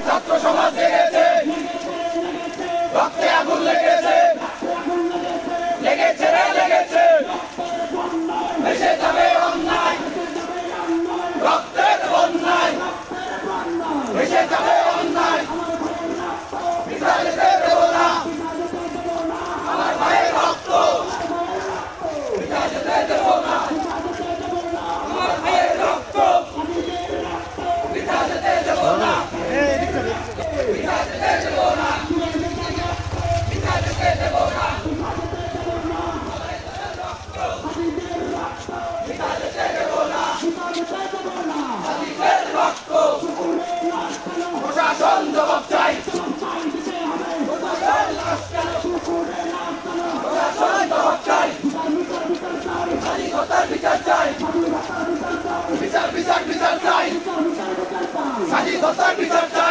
ছাত্র সমাজ জেগেছে, রক্তে আগুন লেগেছে, লেগেছে রে লেগেছে, ভেসে যাবে অন্যায়, রক্তের বন্যায়, ভেসে যাবে অন্যায়, বিচার যেতে দেব না, আমার ভাইয়ের রক্ত, বিচার যেতে দেব না, আমার ভাইয়ের রক্ত, বিচার যেতে দেব না, বিচার যেতে দেব না, বিচার যেতে দেব না, বিচার যেতে দেব না, হাদিসের রক্ত, প্রশাসন জবাব চাই, প্রশাসন জবাব চাই, স্বাধীনতার বিচার চাই, বিচার বিচার বিচার চাই, স্বাধীনতার বিচার চাই।